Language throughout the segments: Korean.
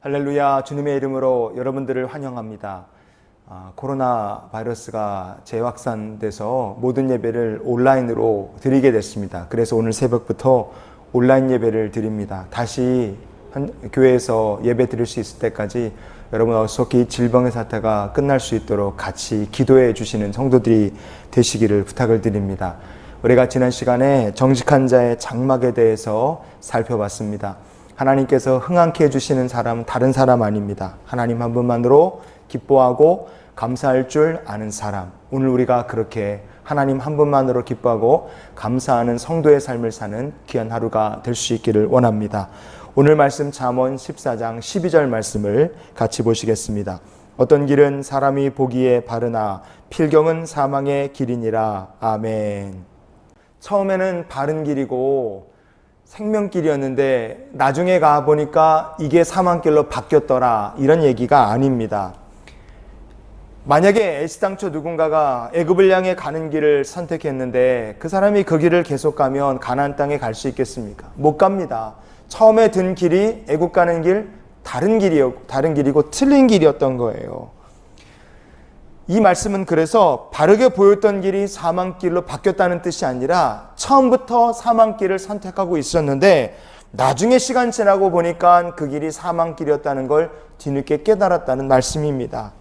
할렐루야. 주님의 이름으로 여러분들을 환영합니다. 코로나 바이러스가 재확산돼서 모든 예배를 온라인으로 드리게 됐습니다. 그래서 오늘 새벽부터 온라인 예배를 드립니다. 다시 교회에서 예배 드릴 수 있을 때까지 여러분 어떻게 이 질병의 사태가 끝날 수 있도록 같이 기도해 주시는 성도들이 되시기를 부탁을 드립니다. 우리가 지난 시간에 정직한 자의 장막에 대해서 살펴봤습니다. 하나님께서 흥황케 해주시는 사람은 다른 사람 아닙니다. 하나님 한 분만으로 기뻐하고 감사할 줄 아는 사람. 오늘 우리가 그렇게 하나님 한 분만으로 기뻐하고 감사하는 성도의 삶을 사는 귀한 하루가 될 수 있기를 원합니다. 오늘 말씀 잠언 14장 12절 말씀을 같이 보시겠습니다. 어떤 길은 사람이 보기에 바르나 필경은 사망의 길이니라. 아멘. 처음에는 바른 길이고 생명길이었는데 나중에 가보니까 이게 사망길로 바뀌었더라, 이런 얘기가 아닙니다. 만약에 애시당초 누군가가 애굽을 향해 가는 길을 선택했는데 그 사람이 그 길을 계속 가면 가나안 땅에 갈 수 있겠습니까? 못 갑니다. 처음에 든 길이 애굽 가는 길 다른 길이고 틀린 길이었던 거예요. 이 말씀은 그래서 바르게 보였던 길이 사망길로 바뀌었다는 뜻이 아니라 처음부터 사망길을 선택하고 있었는데 나중에 시간 지나고 보니까 그 길이 사망길이었다는 걸 뒤늦게 깨달았다는 말씀입니다.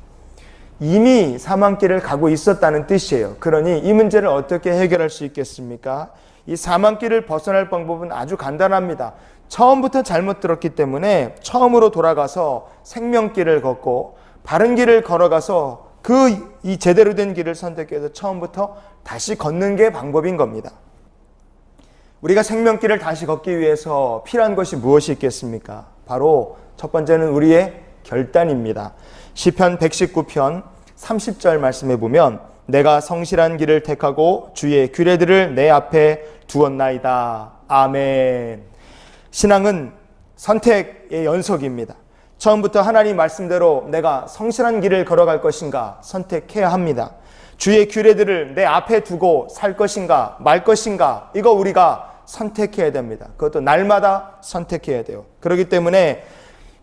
이미 사망길을 가고 있었다는 뜻이에요. 그러니 이 문제를 어떻게 해결할 수 있겠습니까? 이 사망길을 벗어날 방법은 아주 간단합니다. 처음부터 잘못 들었기 때문에 처음으로 돌아가서 생명길을 걷고 바른 길을 걸어가서 이 제대로 된 길을 선택해서 처음부터 다시 걷는 게 방법인 겁니다. 우리가 생명길을 다시 걷기 위해서 필요한 것이 무엇이 있겠습니까? 바로 첫 번째는 우리의 결단입니다. 시편 119편 30절 말씀에 보면 내가 성실한 길을 택하고 주의 규례들을 내 앞에 두었나이다. 아멘. 신앙은 선택의 연속입니다. 처음부터 하나님 말씀대로 내가 성실한 길을 걸어갈 것인가 선택해야 합니다. 주의 규례들을 내 앞에 두고 살 것인가 말 것인가, 이거 우리가 선택해야 됩니다. 그것도 날마다 선택해야 돼요. 그렇기 때문에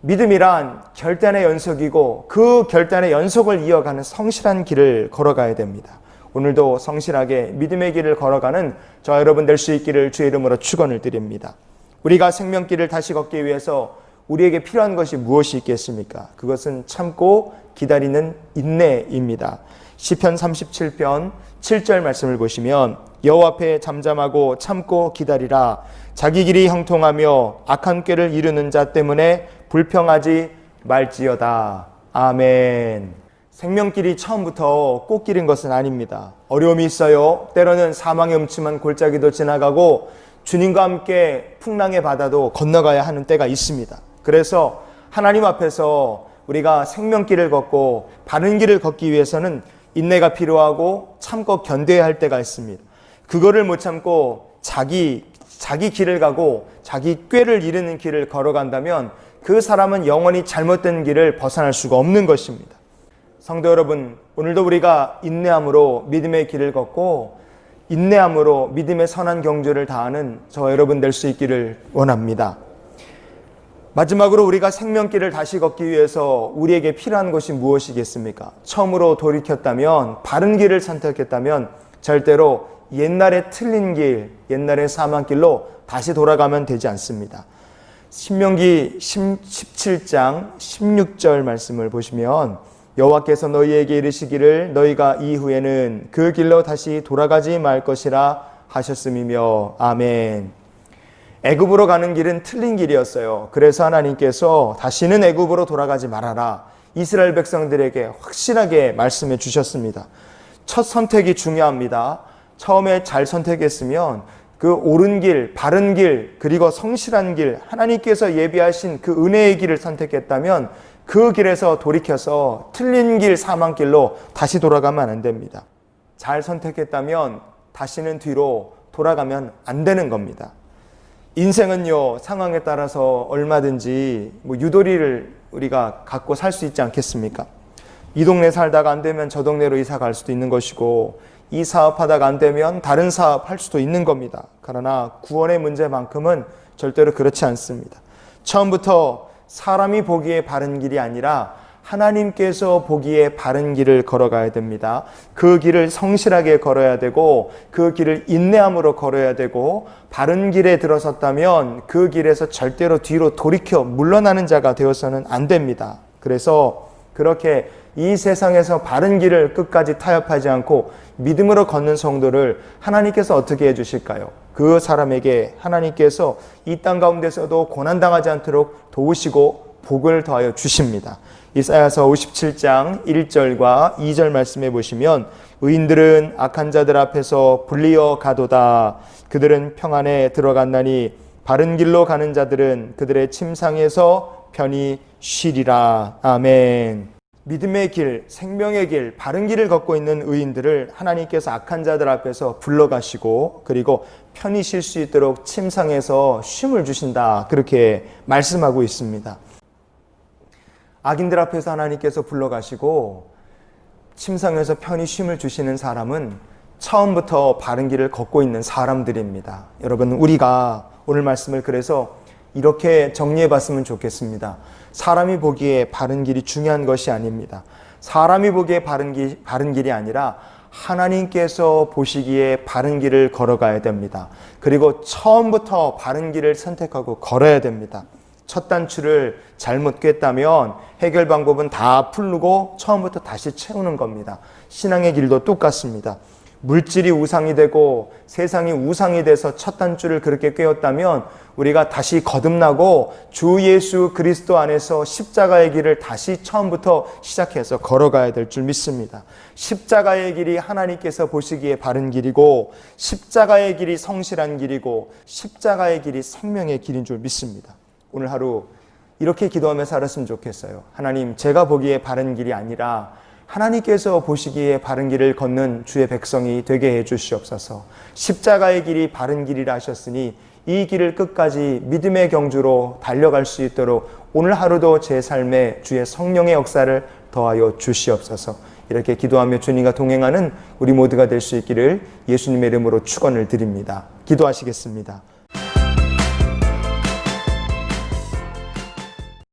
믿음이란 결단의 연속이고 그 결단의 연속을 이어가는 성실한 길을 걸어가야 됩니다. 오늘도 성실하게 믿음의 길을 걸어가는 저와 여러분 될 수 있기를 주의 이름으로 축원을 드립니다. 우리가 생명길을 다시 걷기 위해서 우리에게 필요한 것이 무엇이 있겠습니까? 그것은 참고 기다리는 인내입니다. 시편 37편 7절 말씀을 보시면 여호와 앞에 잠잠하고 참고 기다리라. 자기 길이 형통하며 악한 꾀를 이루는 자 때문에 불평하지 말지어다. 아멘. 생명길이 처음부터 꽃길인 것은 아닙니다. 어려움이 있어요. 때로는 사망의 음침한 골짜기도 지나가고 주님과 함께 풍랑의 바다도 건너가야 하는 때가 있습니다. 그래서 하나님 앞에서 우리가 생명길을 걷고 바른 길을 걷기 위해서는 인내가 필요하고 참고 견뎌야 할 때가 있습니다. 그거를 못 참고 자기 길을 가고 자기 꾀를 이루는 길을 걸어간다면 그 사람은 영원히 잘못된 길을 벗어날 수가 없는 것입니다. 성도 여러분, 오늘도 우리가 인내함으로 믿음의 길을 걷고 인내함으로 믿음의 선한 경주를 다하는 저와 여러분 될 수 있기를 원합니다. 마지막으로 우리가 생명길을 다시 걷기 위해서 우리에게 필요한 것이 무엇이겠습니까? 처음으로 돌이켰다면, 바른 길을 선택했다면 절대로 옛날에 틀린 길, 옛날의 사망길로 다시 돌아가면 되지 않습니다. 신명기 17장 16절 말씀을 보시면 여호와께서 너희에게 이르시기를 너희가 이후에는 그 길로 다시 돌아가지 말 것이라 하셨음이며. 아멘. 애굽으로 가는 길은 틀린 길이었어요. 그래서 하나님께서 다시는 애굽으로 돌아가지 말아라, 이스라엘 백성들에게 확실하게 말씀해 주셨습니다. 첫 선택이 중요합니다. 처음에 잘 선택했으면 그 옳은 길, 바른 길, 그리고 성실한 길, 하나님께서 예비하신 그 은혜의 길을 선택했다면 그 길에서 돌이켜서 틀린 길, 사망길로 다시 돌아가면 안 됩니다. 잘 선택했다면 다시는 뒤로 돌아가면 안 되는 겁니다. 인생은요, 상황에 따라서 얼마든지 유도리를 우리가 갖고 살 수 있지 않겠습니까? 이 동네 살다가 안 되면 저 동네로 이사 갈 수도 있는 것이고, 이 사업하다가 안 되면 다른 사업 할 수도 있는 겁니다. 그러나 구원의 문제만큼은 절대로 그렇지 않습니다. 처음부터 사람이 보기에 바른 길이 아니라 하나님께서 보기에 바른 길을 걸어가야 됩니다. 그 길을 성실하게 걸어야 되고 그 길을 인내함으로 걸어야 되고 바른 길에 들어섰다면 그 길에서 절대로 뒤로 돌이켜 물러나는 자가 되어서는 안 됩니다. 그래서 그렇게 이 세상에서 바른 길을 끝까지 타협하지 않고 믿음으로 걷는 성도를 하나님께서 어떻게 해주실까요? 그 사람에게 하나님께서 이 땅 가운데서도 고난당하지 않도록 도우시고 복을 더하여 주십니다. 이사야서 57장 1절과 2절 말씀해 보시면 의인들은 악한 자들 앞에서 불리어 가도다. 그들은 평안에 들어갔나니 바른 길로 가는 자들은 그들의 침상에서 편히 쉬리라. 아멘. 믿음의 길, 생명의 길, 바른 길을 걷고 있는 의인들을 하나님께서 악한 자들 앞에서 불러가시고 그리고 편히 쉴 수 있도록 침상에서 쉼을 주신다. 그렇게 말씀하고 있습니다. 악인들 앞에서 하나님께서 불러가시고 침상에서 편히 쉼을 주시는 사람은 처음부터 바른 길을 걷고 있는 사람들입니다. 여러분, 우리가 오늘 말씀을 그래서 이렇게 정리해 봤으면 좋겠습니다. 사람이 보기에 바른 길이 중요한 것이 아닙니다. 사람이 보기에 바른 길이 아니라 하나님께서 보시기에 바른 길을 걸어가야 됩니다. 그리고 처음부터 바른 길을 선택하고 걸어야 됩니다. 첫 단추를 잘못 꿰다면 해결 방법은 다 풀고 처음부터 다시 채우는 겁니다. 신앙의 길도 똑같습니다. 물질이 우상이 되고 세상이 우상이 돼서 첫 단추를 그렇게 꿰었다면 우리가 다시 거듭나고 주 예수 그리스도 안에서 십자가의 길을 다시 처음부터 시작해서 걸어가야 될 줄 믿습니다. 십자가의 길이 하나님께서 보시기에 바른 길이고 십자가의 길이 성실한 길이고 십자가의 길이 생명의 길인 줄 믿습니다. 오늘 하루 이렇게 기도하며 살았으면 좋겠어요. 하나님, 제가 보기에 바른 길이 아니라 하나님께서 보시기에 바른 길을 걷는 주의 백성이 되게 해 주시옵소서. 십자가의 길이 바른 길이라 하셨으니 이 길을 끝까지 믿음의 경주로 달려갈 수 있도록 오늘 하루도 제 삶에 주의 성령의 역사를 더하여 주시옵소서. 이렇게 기도하며 주님과 동행하는 우리 모두가 될 수 있기를 예수님의 이름으로 축원을 드립니다. 기도하시겠습니다.